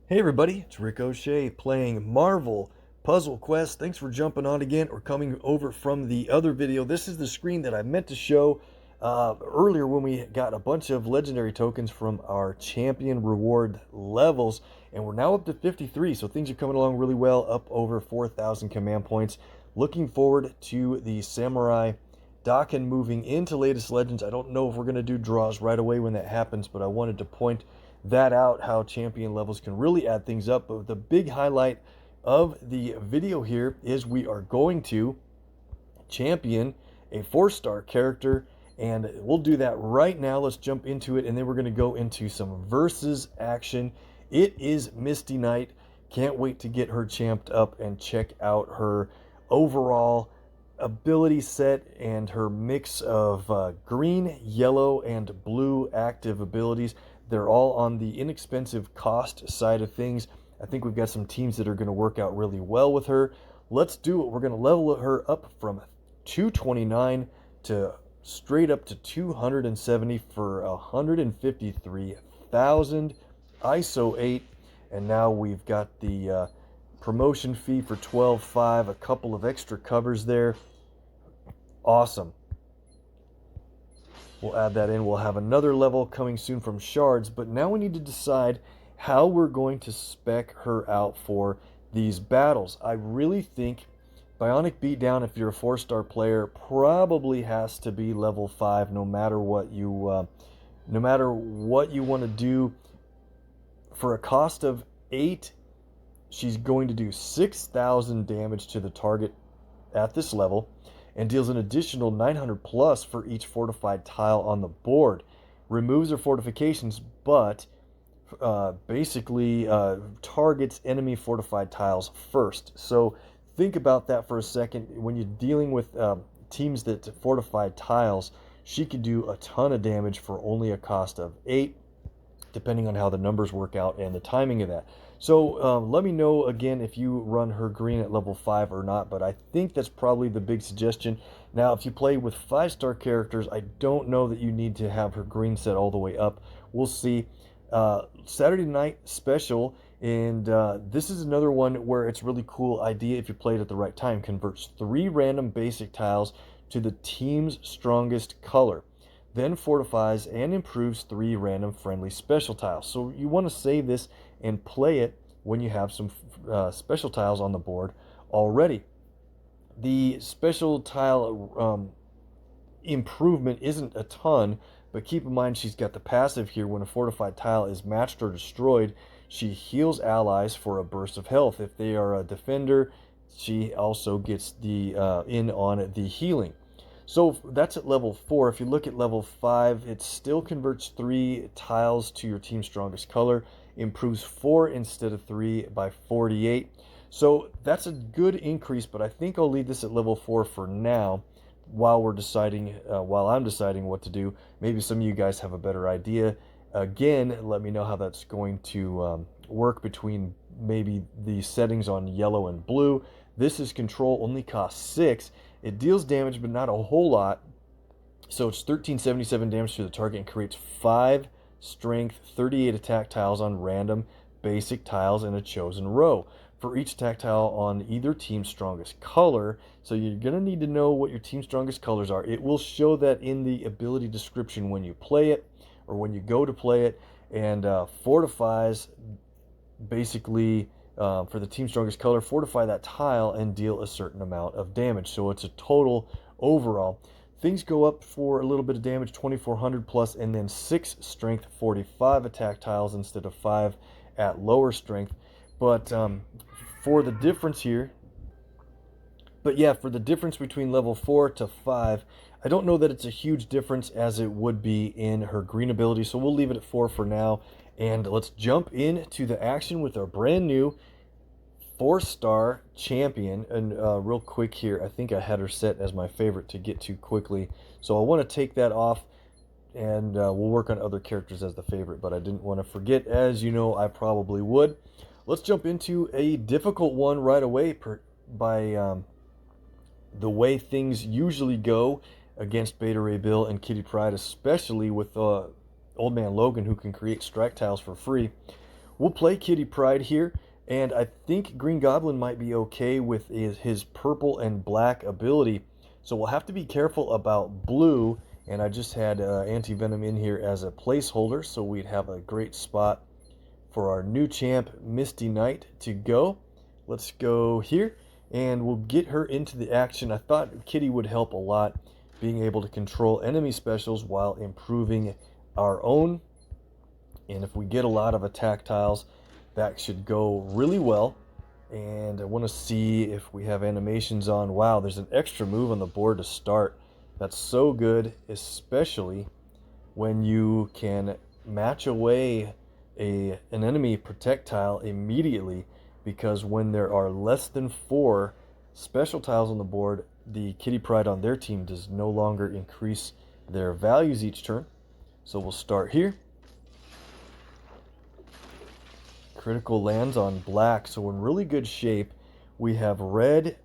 Hey everybody, it's Rick OShay playing Marvel Puzzle Quest. Thanks for jumping on again or coming over from the other video. This is the screen that I meant to show earlier when we got a bunch of legendary tokens from our champion reward levels, and we're now up to 53, so things are coming along really well, up over 4,000 command points. Looking forward to the Samurai Daken moving into latest legends. I don't know if we're going to do draws right away when that happens, but I wanted to point that out, how champion levels can really add things up. But the big highlight of the video here is we are going to champion a 4-star character, and we'll do that right now. Let's jump into it, and then we're going to go into some versus action. It is Misty Night. Can't wait to get her champed up and check out her overall ability set and her mix of green, yellow, and blue active abilities. They're all on the inexpensive cost side of things. I think we've got some teams that are going to work out really well with her. Let's do it. We're going to level her up from 229 to straight up to 270 for 153,000 ISO 8. And now we've got the promotion fee for 12.5, a couple of extra covers there. Awesome. We'll add that in. We'll have another level coming soon from shards, but now we need to decide how we're going to spec her out for these battles. I really think Bionic Beatdown, if you're a 4-star player, probably has to be level 5 no matter what you want to do. For a cost of 8, she's going to do 6,000 damage to the target at this level, and deals an additional 900 plus for each fortified tile on the board. Removes her fortifications, but basically targets enemy fortified tiles first. So think about that for a second. When you're dealing with teams that fortify tiles, she could do a ton of damage for only a cost of 8, depending on how the numbers work out and the timing of that. So let me know again if you run her green at level 5 or not, but I think that's probably the big suggestion. Now, if you play with 5-star characters, I don't know that you need to have her green set all the way up. We'll see. Saturday night special, and this is another one where it's really cool idea if you play it at the right time. Converts 3 random basic tiles to the team's strongest color, then fortifies and improves 3 random friendly special tiles. So you want to save this and play it when you have some special tiles on the board already. The special tile improvement isn't a ton, but keep in mind she's got the passive here. When a fortified tile is matched or destroyed, she heals allies for a burst of health. If they are a defender, she also gets the in on the healing. So that's at level 4. If you look at level 5, it still converts 3 tiles to your team's strongest color, improves 4 instead of 3 by 48. So that's a good increase, but I think I'll leave this at level 4 for now while I'm deciding what to do. Maybe some of you guys have a better idea. Again, let me know how that's going to work between maybe the settings on yellow and blue. This is control, only costs 6. It deals damage, but not a whole lot. So it's 1377 damage to the target and creates 5 strength, 38 attack tiles on random basic tiles in a chosen row. For each attack tile on either team's strongest color. So you're going to need to know what your team's strongest colors are. It will show that in the ability description when you play it, or when you go to play it, and fortifies basically for the team's strongest color, fortify that tile and deal a certain amount of damage. So it's a total overall. Things go up for a little bit of damage, 2400 plus, and then 6 strength, 45 attack tiles instead of 5 at lower strength. But for the difference here, for the difference between level 4 to 5, I don't know that it's a huge difference as it would be in her green ability, so we'll leave it at 4 for now. And let's jump into the action with our brand new 4-star champion. And real quick here, I think I had her set as my favorite to get to quickly, so I want to take that off, and we'll work on other characters as the favorite, but I didn't want to forget, as you know I probably would. Let's jump into a difficult one right away by the way things usually go against Beta Ray Bill and Kitty Pryde, especially with Old Man Logan, who can create strike tiles for free. we'll play Kitty Pryde here, and I think Green Goblin might be okay with his purple and black ability. So we'll have to be careful about blue, and I just had Anti-Venom in here as a placeholder, so we'd have a great spot for our new champ, Misty Knight, to go. Let's go here, and we'll get her into the action. I thought Kitty would help a lot, being able to control enemy specials while improving our own. And if we get a lot of attack tiles, that should go really well. And I want to see if we have animations on. Wow, there's an extra move on the board to start. That's so good, especially when you can match away an enemy protect tile immediately, because when there are less than 4 special tiles on the board, the Kitty Pryde on their team does no longer increase their values each turn. So we'll start here. Critical lands on black, so we're in really good shape. We have red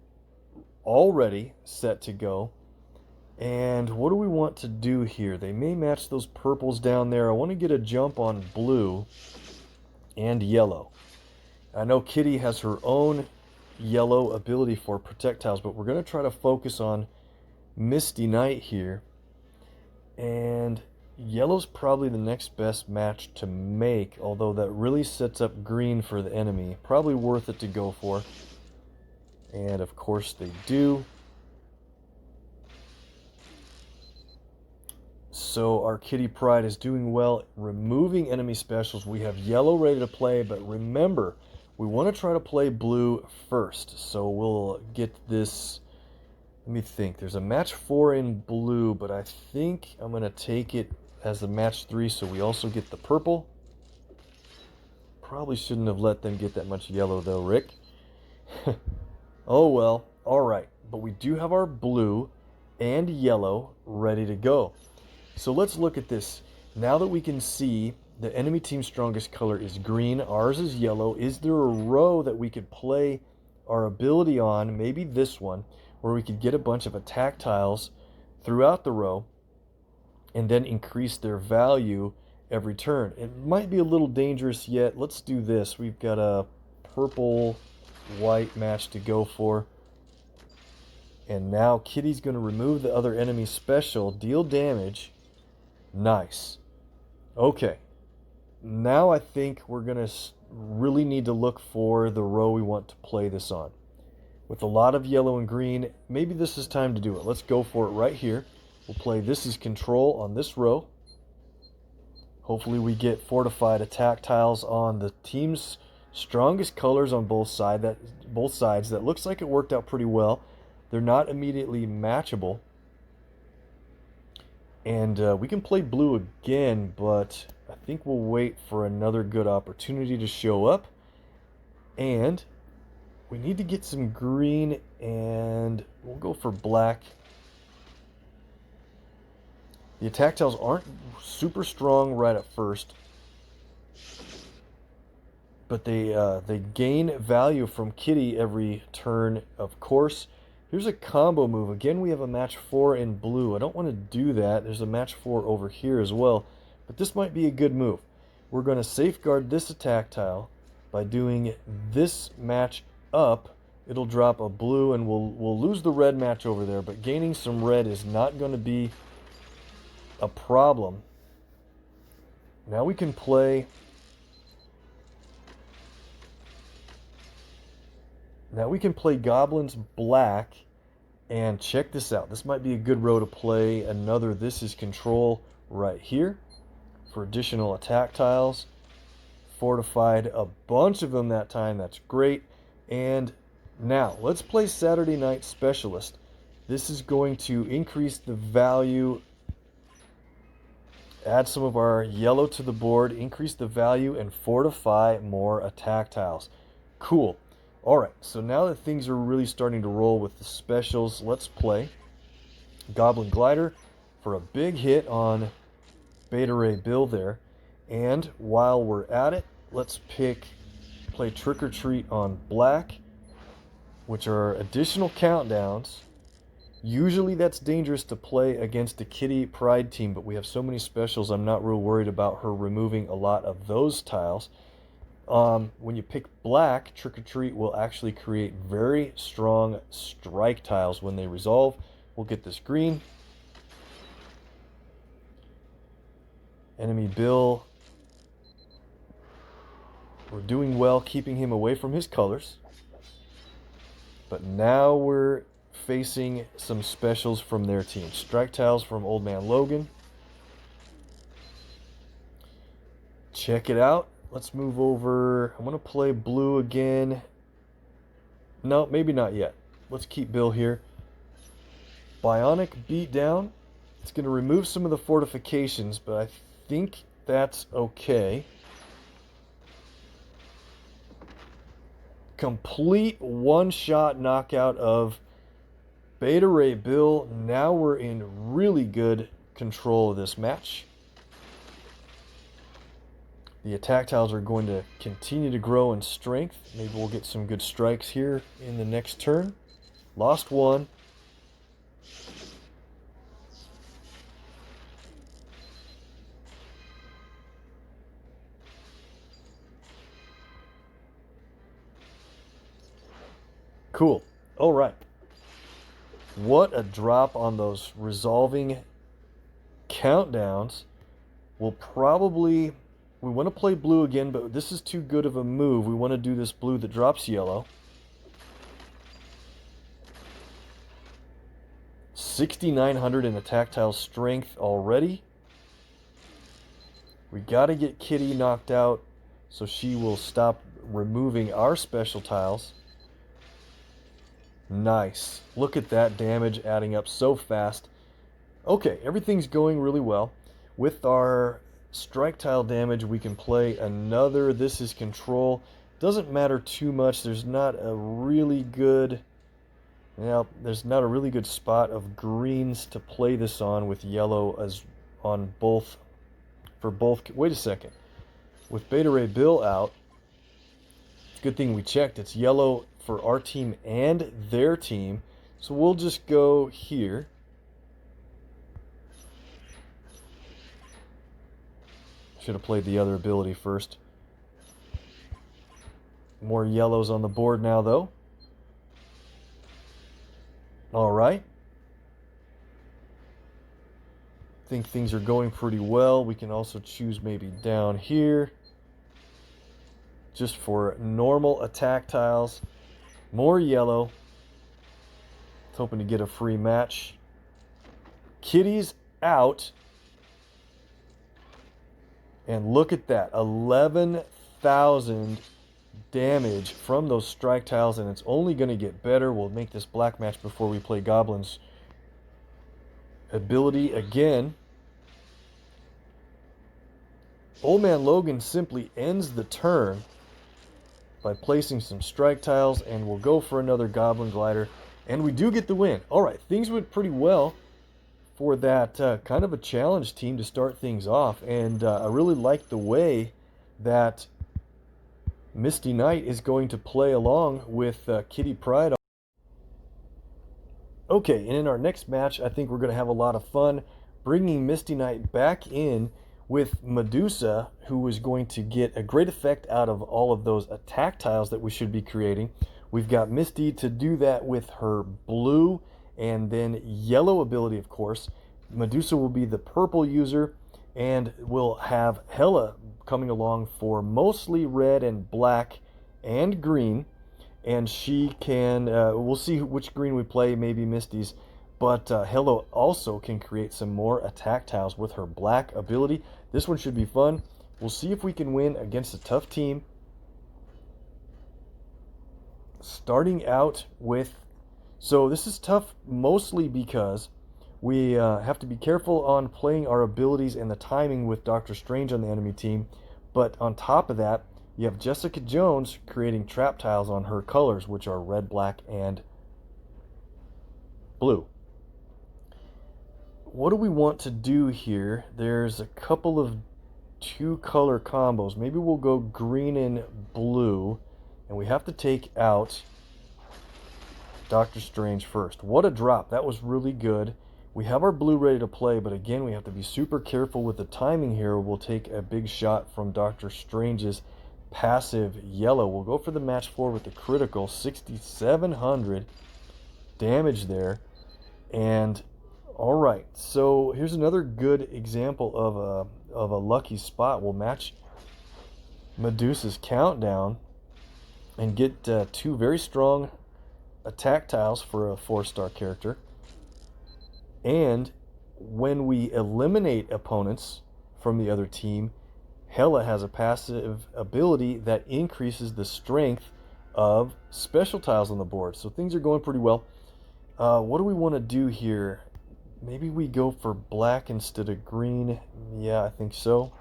already set to go. And what do we want to do here? They may match those purples down there. I want to get a jump on blue and yellow. I know Kitty has her own yellow ability for projectiles, but we're going to try to focus on Misty Knight here. And yellow's probably the next best match to make, although that really sets up green for the enemy. Probably worth it to go for. And of course they do. So our Kitty Pryde is doing well, removing enemy specials. We have yellow ready to play, but remember, we want to try to play blue first. So we'll get this. Let me think. There's a match 4 in blue, but I think I'm going to take it as the match 3, so we also get the purple. Probably shouldn't have let them get that much yellow, though, Rick. Oh, well. All right. But we do have our blue and yellow ready to go. So let's look at this. Now that we can see the enemy team's strongest color is green, ours is yellow, is there a row that we could play our ability on, maybe this one, where we could get a bunch of attack tiles throughout the row and then increase their value every turn? It might be a little dangerous yet. Let's do this. We've got a purple-white match to go for. And now Kitty's going to remove the other enemy's special, deal damage. Nice. Okay. Now I think we're going to really need to look for the row we want to play this on. With a lot of yellow and green, maybe this is time to do it. Let's go for it right here. We'll play This Is Control on this row. Hopefully we get fortified attack tiles on the team's strongest colors on both sides. That looks like it worked out pretty well. They're not immediately matchable. And we can play blue again, but I think we'll wait for another good opportunity to show up. And we need to get some green, and we'll go for black. The attack tiles aren't super strong right at first, but they gain value from Kitty every turn, of course. Here's a combo move. Again, we have a match 4 in blue. I don't want to do that. There's a match 4 over here as well, but this might be a good move. We're going to safeguard this attack tile by doing this match up. It'll drop a blue, and we'll lose the red match over there, but gaining some red is not going to be a problem. Now we can play. Now we can play Goblins black, and check this out. This might be a good row to play another This Is Control right here for additional attack tiles. Fortified a bunch of them that time. That's great. And now let's play Saturday Night Specialist. This is going to increase the value, add some of our yellow to the board, increase the value, and fortify more attack tiles. Cool. Alright, so now that things are really starting to roll with the specials, let's play Goblin Glider for a big hit on Beta Ray Bill there. And while we're at it, let's play Trick or Treat on black, which are additional countdowns. Usually that's dangerous to play against the Kitty Pryde team, but we have so many specials, I'm not real worried about her removing a lot of those tiles. When you pick black, Trick or Treat will actually create very strong strike tiles when they resolve. We'll get this green. Enemy Bill. We're doing well keeping him away from his colors. But now we're facing some specials from their team. Strike tiles from Old Man Logan. Check it out. Let's move over. I'm going to play blue again. No, maybe not yet. Let's keep Bill here. Bionic Beatdown. It's going to remove some of the fortifications, but I think that's okay. Complete one-shot knockout of Beta Ray Bill. Now we're in really good control of this match. The attack tiles are going to continue to grow in strength. Maybe we'll get some good strikes here in the next turn. Lost one. Cool. All right. What a drop on those resolving countdowns. We'll probably... We want to play blue again, but this is too good of a move. We want to do this blue that drops yellow. 6,900 in attack tile strength already. We got to get Kitty knocked out so she will stop removing our special tiles. Nice. Look at that damage adding up so fast. Okay, everything's going really well. With our strike tile damage, we can play another This Is Control. Doesn't matter too much. There's not a really good... there's not a really good spot of greens to play this on with yellow as on both... For both... Wait a second. With Beta Ray Bill out, it's a good thing we checked. It's yellow for our team and their team. So we'll just go here. Should have played the other ability first. More yellows on the board now, though. All right. I think things are going pretty well. We can also choose maybe down here. Just for normal attack tiles. More yellow. Hoping to get a free match. Kitty's out. And look at that, 11,000 damage from those strike tiles, and it's only going to get better. We'll make this black match before we play Goblin's ability again. Old Man Logan simply ends the turn by placing some strike tiles, and we'll go for another Goblin Glider, and we do get the win. All right, things went pretty well for that kind of a challenge team to start things off. And I really like the way that Misty Knight is going to play along with Kitty Pryde. Okay, and in our next match, I think we're going to have a lot of fun bringing Misty Knight back in with Medusa, who is going to get a great effect out of all of those attack tiles that we should be creating. We've got Misty to do that with her blue and then yellow ability, of course. Medusa will be the purple user, and we'll have Hela coming along for mostly red and black and green. And she can, we'll see which green we play, maybe Misty's. But Hela also can create some more attack tiles with her black ability. This one should be fun. We'll see if we can win against a tough team. Starting out with... So this is tough mostly because we have to be careful on playing our abilities and the timing with Doctor Strange on the enemy team. But on top of that, you have Jessica Jones creating trap tiles on her colors, which are red, black, and blue. What do we want to do here? There's a couple of two-color combos. Maybe we'll go green and blue, and we have to take out Doctor Strange first. What a drop. That was really good. We have our blue ready to play, but again, we have to be super careful with the timing here. We'll take a big shot from Doctor Strange's passive yellow. We'll go for the match 4 with the critical. 6,700 damage there. And all right, so here's another good example of a lucky spot. We'll match Medusa's countdown and get 2 very strong attack tiles for a 4-star character. And when we eliminate opponents from the other team, Hela has a passive ability that increases the strength of special tiles on the board. So things are going pretty well. What do we want to do here? Maybe we go for black instead of green. Yeah, I think so.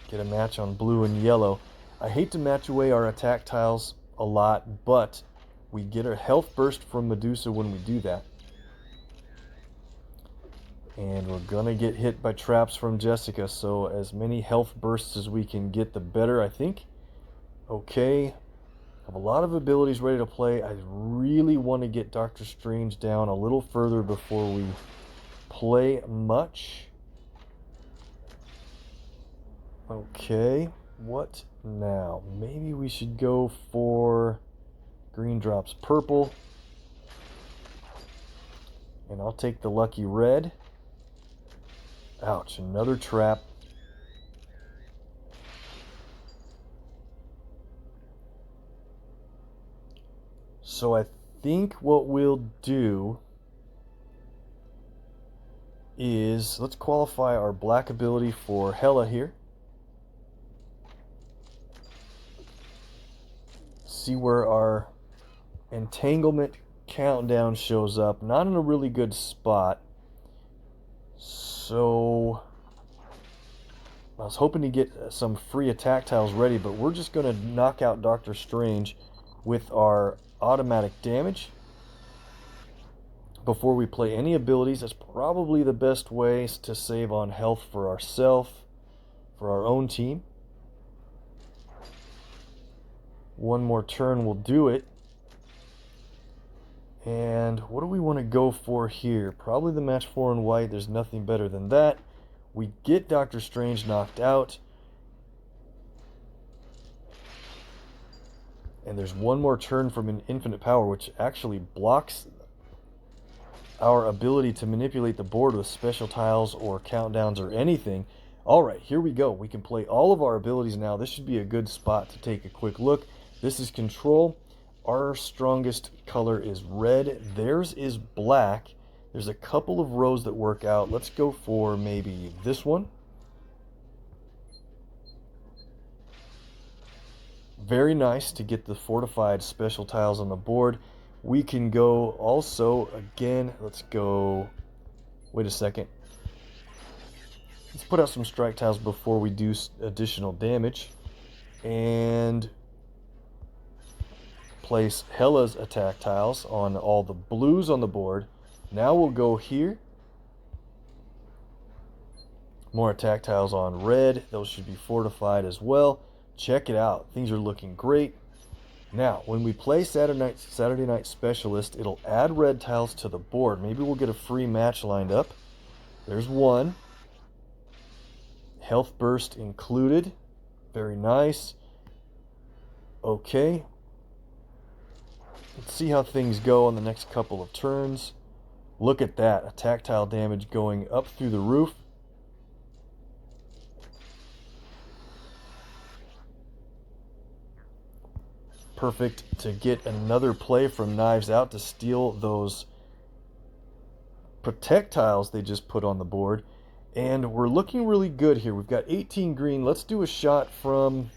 Get a match on blue and yellow. I hate to match away our attack tiles a lot, but we get a health burst from Medusa when we do that. And we're going to get hit by traps from Jessica, so as many health bursts as we can get, the better, I think. Okay. Have a lot of abilities ready to play. I really want to get Doctor Strange down a little further before we play much. Okay. What now? Maybe we should go for green drops purple. And I'll take the lucky red. Ouch, another trap. So I think what we'll do is, let's qualify our black ability for Hela here. See where our entanglement countdown shows up. Not in a really good spot. So I was hoping to get some free attack tiles ready, but we're just going to knock out Doctor Strange with our automatic damage before we play any abilities. That's probably the best way to save on health for ourselves, for our own team. One more turn will do it. And what do we want to go for here? Probably the match 4 in white. There's nothing better than that. We get Doctor Strange knocked out. And there's one more turn from an infinite power, which actually blocks our ability to manipulate the board with special tiles or countdowns or anything. All right, here we go. We can play all of our abilities now. This should be a good spot to take a quick look. This is control. Our strongest color is red. Theirs is black. There's a couple of rows that work out. Let's go for maybe this one. Very nice to get the fortified special tiles on the board. We can go also, again, let's go, wait a second. Let's put out some strike tiles before we do additional damage. And place Hela's attack tiles on all the blues on the board. Now we'll go here. More attack tiles on red. Those should be fortified as well. Check it out. Things are looking great. Now, when we play Saturday Night Specialist, it'll add red tiles to the board. Maybe we'll get a free match lined up. There's one. Health burst included. Very nice. Okay. Let's see how things go on the next couple of turns. Look at that. Attack tile damage going up through the roof. Perfect to get another play from Knives Out to steal those protect tiles they just put on the board. And we're looking really good here. We've got 18 green. Let's do a shot from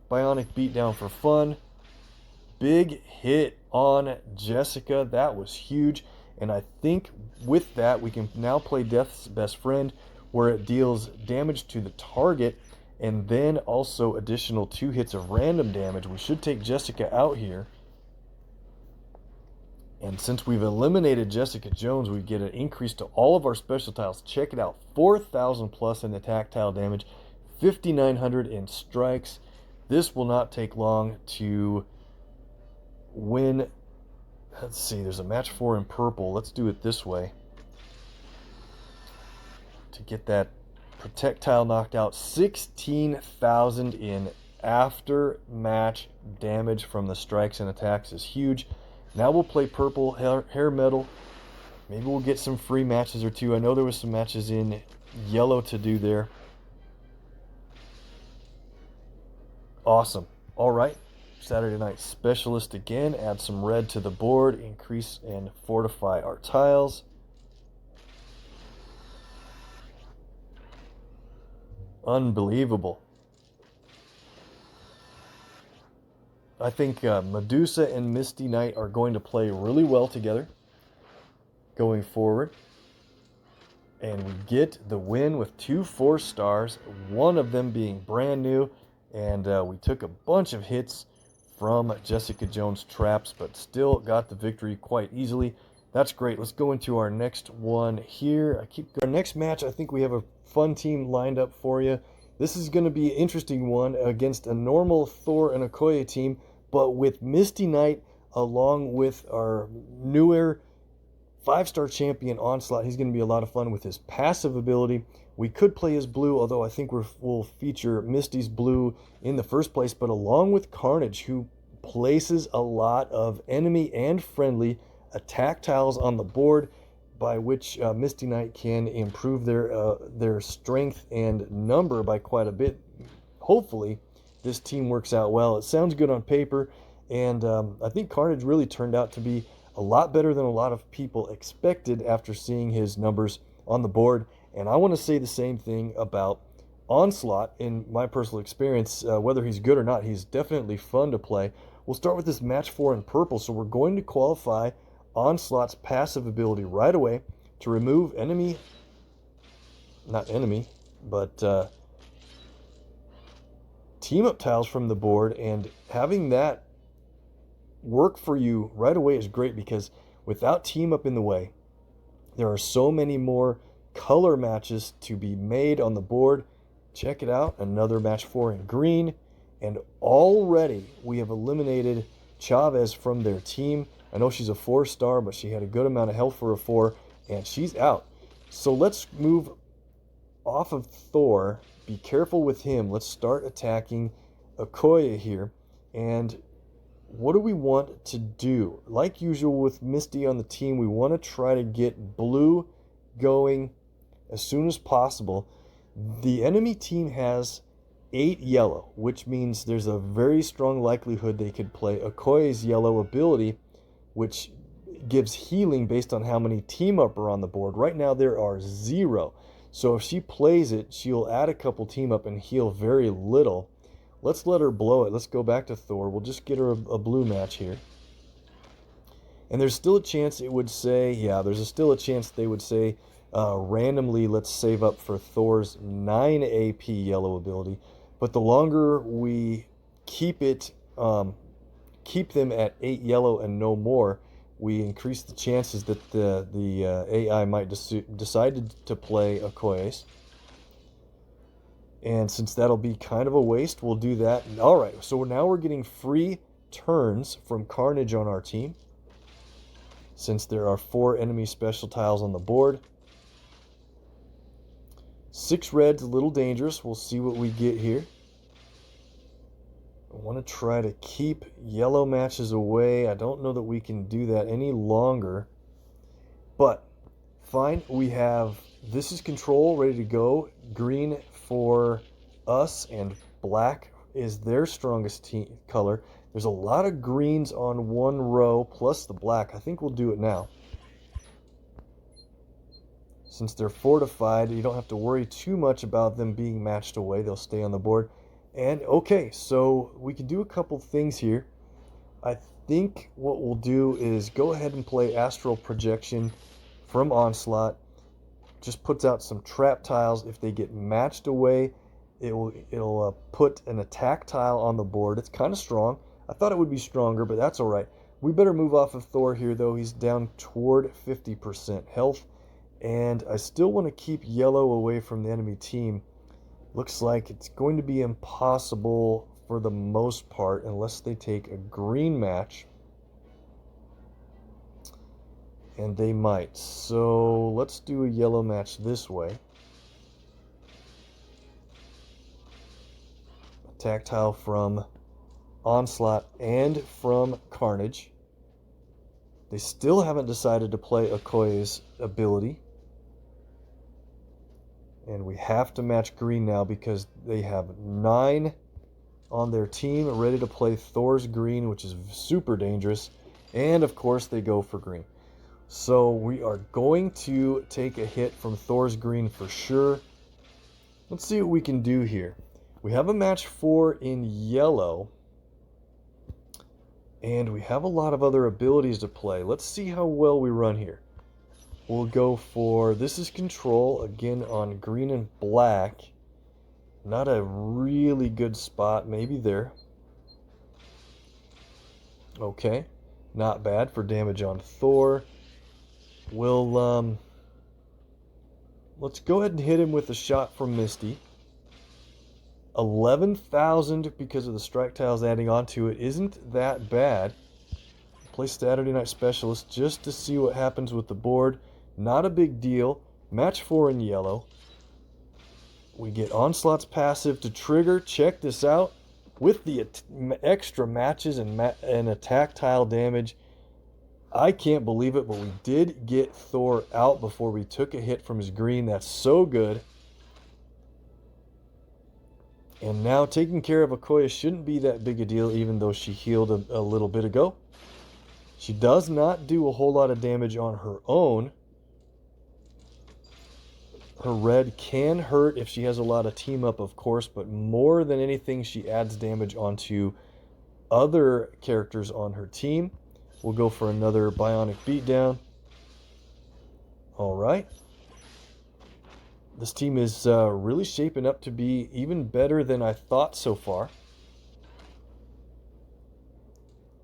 Bionic Beatdown for fun. Big hit on Jessica. That was huge. And I think with that, we can now play Death's Best Friend, where it deals damage to the target and then also additional 2 hits of random damage. We should take Jessica out here. And since we've eliminated Jessica Jones, we get an increase to all of our special tiles. Check it out. 4,000 plus in attack tile damage, 5,900 in strikes. This will not take long to win. Let's see, there's a match 4 in purple. Let's do it this way to get that protect tile knocked out. 16,000 in after-match damage from the strikes and attacks is huge. Now we'll play purple hair metal. Maybe we'll get some free matches or two. I know there was some matches in yellow to do there. Awesome. All right. Saturday Night Specialist again. Add some red to the board. Increase and fortify our tiles. Unbelievable. I think Medusa and Misty Knight are going to play really well together going forward. And we get the win with 2 4-stars, one of them being brand new. And we took a bunch of hits from Jessica Jones' traps, but still got the victory quite easily. That's great. Let's go into our next one here. Our next match, I think we have a fun team lined up for you. This is going to be an interesting one against a normal Thor and Okoye team, but with Misty Knight along with our newer 5-star champion Onslaught. He's going to be a lot of fun with his passive ability. We could play his blue, although I think we'll feature Misty's blue in the first place, but along with Carnage, who places a lot of enemy and friendly attack tiles on the board, by which Misty Knight can improve their strength and number by quite a bit. Hopefully, this team works out well. It sounds good on paper, and I think Carnage really turned out to be a lot better than a lot of people expected after seeing his numbers on the board. And I want to say the same thing about Onslaught. In my personal experience, whether he's good or not, he's definitely fun to play. We'll start with this match 4 in purple, so we're going to qualify Onslaught's passive ability right away to remove team up tiles from the board, and having that work for you right away is great, because without team up in the way, there are so many more color matches to be made on the board. Check it out, another match 4 in green, and already we have eliminated Chavez from their team. I know she's a 4-star, but she had a good amount of health for a 4, and she's out. So let's move off of Thor. Be careful with him. Let's start attacking Okoye here. And what do we want to do? Like usual with Misty on the team, we want to try to get blue going as soon as possible. The enemy team has 8 yellow, which means there's a very strong likelihood they could play Okoye's yellow ability, which gives healing based on how many team up are on the board. Right now there are 0. So if she plays it, she'll add a couple team up and heal very little. Let's let her blow it. Let's go back to Thor. We'll just get her a blue match here. And there's still a chance it would say, still a chance they would say randomly, let's save up for Thor's 9 AP yellow ability. But the longer we keep them at 8 yellow and no more, we increase the chances that the AI might decide to play Okoye's. And since that'll be kind of a waste, we'll do that. All right, so now we're getting free turns from Carnage on our team, since there are 4 enemy special tiles on the board. 6 red's a little dangerous. We'll see what we get here. I want to try to keep yellow matches away. I don't know that we can do that any longer. But fine, we have, this is control ready to go. Green for us and black is their strongest color. There's a lot of greens on one row plus the black. I think we'll do it now. Since they're fortified, you don't have to worry too much about them being matched away. They'll stay on the board. And okay, so we can do a couple things here. I think what we'll do is go ahead and play Astral Projection from Onslaught. Just puts out some trap tiles. If they get matched away, it'll put an attack tile on the board. It's kind of strong. I thought it would be stronger, but that's all right. We better move off of Thor here, though. He's down toward 50% health. And I still want to keep yellow away from the enemy team. Looks like it's going to be impossible for the most part unless they take a green match. And they might. So let's do a yellow match this way. tactile from Onslaught and from Carnage. They still haven't decided to play Okoye's ability. And we have to match green now because they have 9 on their team ready to play Thor's green, which is super dangerous. And of course they go for green. So we are going to take a hit from Thor's green for sure. Let's see what we can do here. We have a match 4 in yellow. And we have a lot of other abilities to play. Let's see how well we run here. We'll go for, this is control, again on green and black. Not a really good spot, maybe there. Okay, not bad for damage on Thor. We'll, let's go ahead and hit him with a shot from Misty. 11,000 because of the strike tiles adding onto it isn't that bad. Play Saturday Night Specialist just to see what happens with the board. Not a big deal. Match 4 in yellow. We get Onslaught's passive to trigger. Check this out. With the extra matches and attack tile damage, I can't believe it, but we did get Thor out before we took a hit from his green. That's so good. And now taking care of Okoye shouldn't be that big a deal, even though she healed a little bit ago. She does not do a whole lot of damage on her own. Her red can hurt if she has a lot of team up, of course, but more than anything, she adds damage onto other characters on her team. We'll go for another Bionic Beatdown. All right. This team is really shaping up to be even better than I thought so far.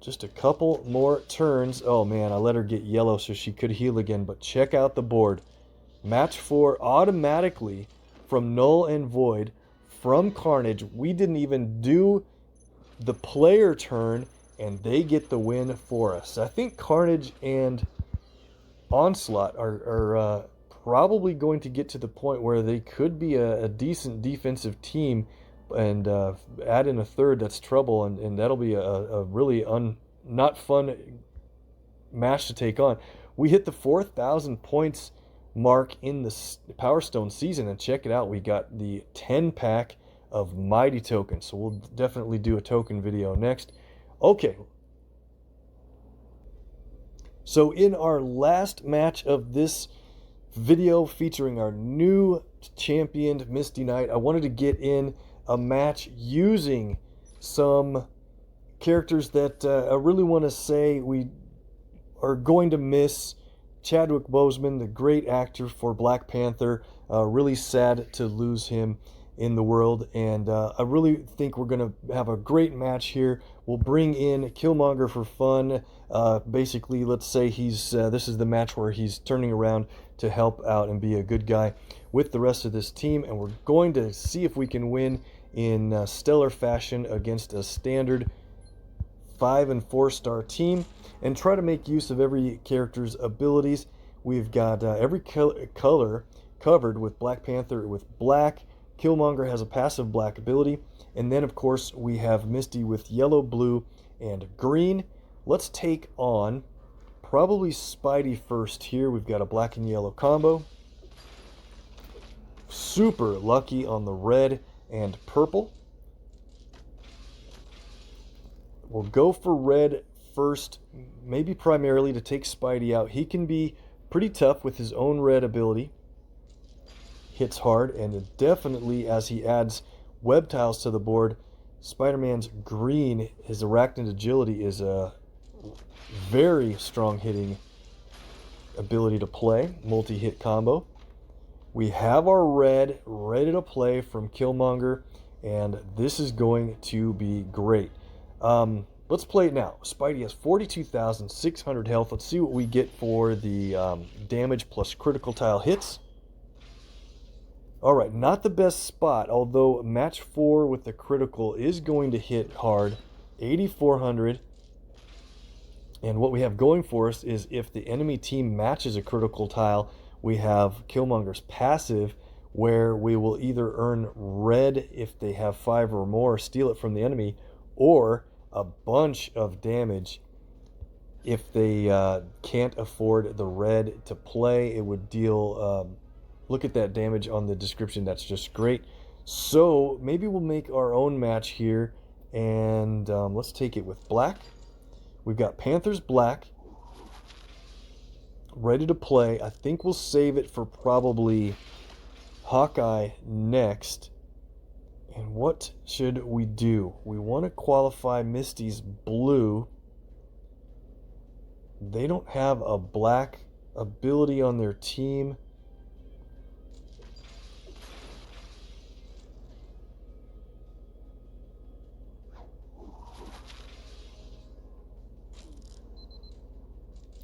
Just a couple more turns. Oh man, I let her get yellow so she could heal again, but check out the board. Match 4 automatically from Null and Void from Carnage. We didn't even do the player turn and they get the win for us. I think Carnage and Onslaught are probably going to get to the point where they could be a decent defensive team, and add in a third, that's trouble, and that'll be a really not fun match to take on. We hit the 4,000 points mark in the Power Stone season, and check it out, we got the 10-pack of Mighty tokens, so we'll definitely do a token video next. Okay, so in our last match of this video featuring our new champion Misty Knight, I wanted to get in a match using some characters that I really want to say we are going to miss. Chadwick Boseman, the great actor for Black Panther, really sad to lose him in the world, and I really think we're going to have a great match here. We'll bring in Killmonger for fun. Basically, let's say this is the match where he's turning around to help out and be a good guy with the rest of this team, and we're going to see if we can win in stellar fashion against a standard 5- and 4-star team, and try to make use of every character's abilities. We've got every color covered with Black Panther with black. Killmonger has a passive black ability, and then of course we have Misty with yellow, blue, and green. Let's take on probably Spidey first here. We've got a black and yellow combo. Super lucky on the red and purple. We'll go for red first, maybe primarily to take Spidey out. He can be pretty tough with his own red ability. Hits hard, and definitely as he adds web tiles to the board, Spider-Man's green, his arachnid agility, is a very strong hitting ability to play, multi-hit combo. We have our red ready to play from Killmonger, and this is going to be great. Let's play it now. Spidey has 42,600 health. Let's see what we get for the damage plus critical tile hits. Alright, not the best spot, although match 4 with the critical is going to hit hard. 8,400. And what we have going for us is if the enemy team matches a critical tile, we have Killmonger's passive, where we will either earn red if they have 5 or more, steal it from the enemy, or a bunch of damage if they can't afford the red to play. It would deal, look at that damage on the description, that's just great. So maybe we'll make our own match here, and let's take it with black. We've got Panthers black ready to play. I think we'll save it for probably Hawkeye next. And what should we do? We want to qualify Misty's blue. They don't have a black ability on their team.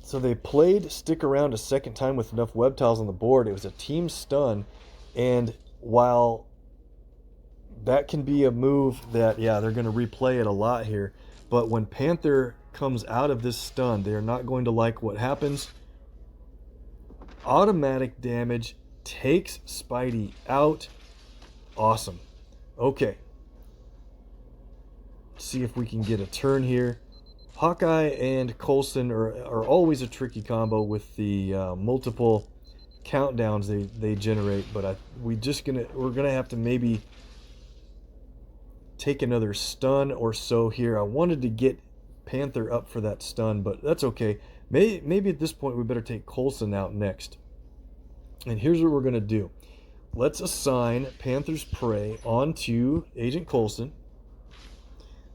So they played stick around a second time with enough web tiles on the board. It was a team stun. And while that can be a move that, yeah, they're going to replay it a lot here. But when Panther comes out of this stun, they are not going to like what happens. Automatic damage takes Spidey out. Awesome. Okay. Let's see if we can get a turn here. Hawkeye and Coulson are always a tricky combo with the multiple countdowns they generate, but we're gonna have to maybe take another stun or so here. I wanted to get Panther up for that stun, but that's okay. Maybe at this point we better take Coulson out next. And here's what we're gonna do. Let's assign Panther's Prey onto Agent Coulson.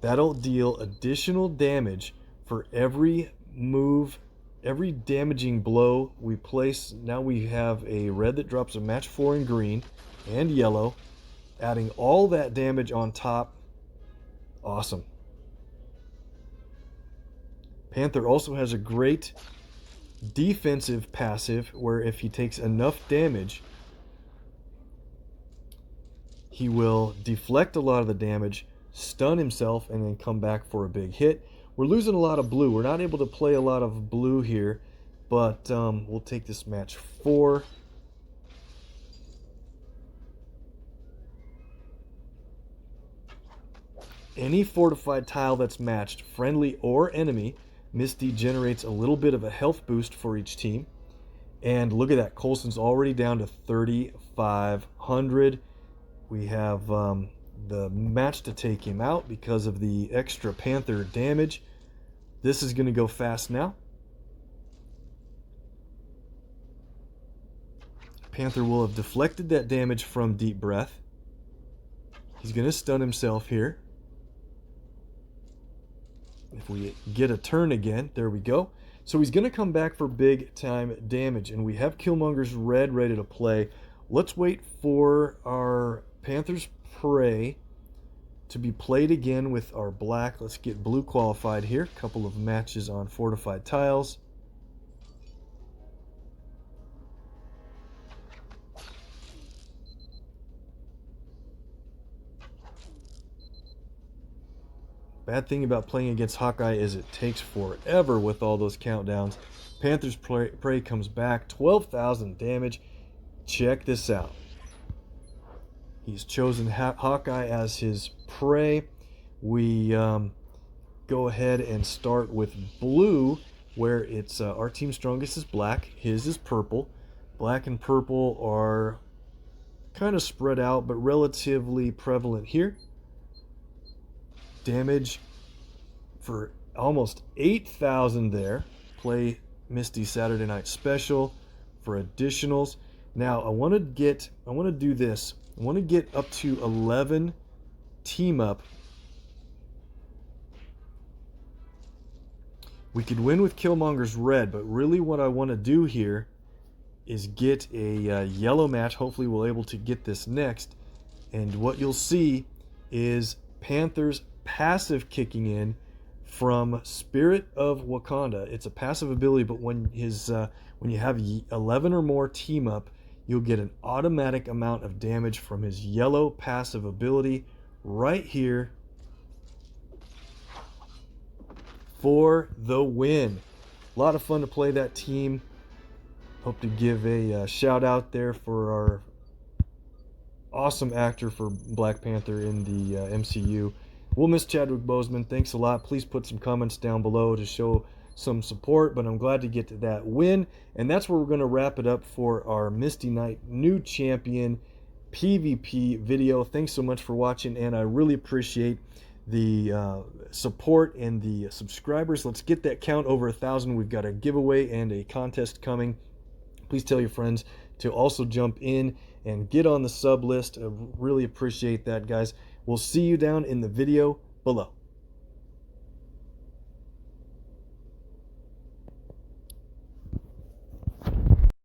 That'll deal additional damage for every move, every damaging blow we place. Now we have a red that drops a match 4 in green and yellow, adding all that damage on top. Awesome. Panther also has a great defensive passive where if he takes enough damage, he will deflect a lot of the damage, stun himself, and then come back for a big hit. We're losing a lot of blue. We're not able to play a lot of blue here, but we'll take this match 4. Any fortified tile that's matched, friendly or enemy, Misty generates a little bit of a health boost for each team. And look at that, Coulson's already down to 3,500. We have the match to take him out because of the extra Panther damage. This is going to go fast now. Panther will have deflected that damage from Deep Breath. He's going to stun himself here. If we get a turn again, there we go. So he's going to come back for big time damage, and we have Killmonger's red ready to play. Let's wait for our Panther's Prey to be played again with our black. Let's get blue qualified here. A couple of matches on fortified tiles. Bad thing about playing against Hawkeye is it takes forever with all those countdowns. Panther's Prey comes back, 12,000 damage. Check this out. He's chosen Hawkeye as his prey. We go ahead and start with blue, where it's our team's strongest is black. His is purple. Black and purple are kind of spread out, but relatively prevalent here. Damage for almost 8,000 there. Play Misty Saturday Night Special for additionals. Now I want to do this. I want to get up to 11 team up. We could win with Killmonger's red, but really what I want to do here is get a yellow match. Hopefully we'll able to get this next. And what you'll see is Panther's passive kicking in from Spirit of Wakanda. It's a passive ability, but when you have 11 or more team up, you'll get an automatic amount of damage from his yellow passive ability right here for the win. A lot of fun to play that team. Hope to give a shout out there for our awesome actor for Black Panther in the MCU. We'll miss Chadwick Boseman. Thanks a lot. Please put some comments down below to show some support, but I'm glad to get to that win. And that's where we're going to wrap it up for our Misty Knight new champion PvP video. Thanks so much for watching, and I really appreciate the support and the subscribers. Let's get that count over 1,000. We've got a giveaway and a contest coming. Please tell your friends to also jump in and get on the sub list. I really appreciate that, guys. We'll see you down in the video below.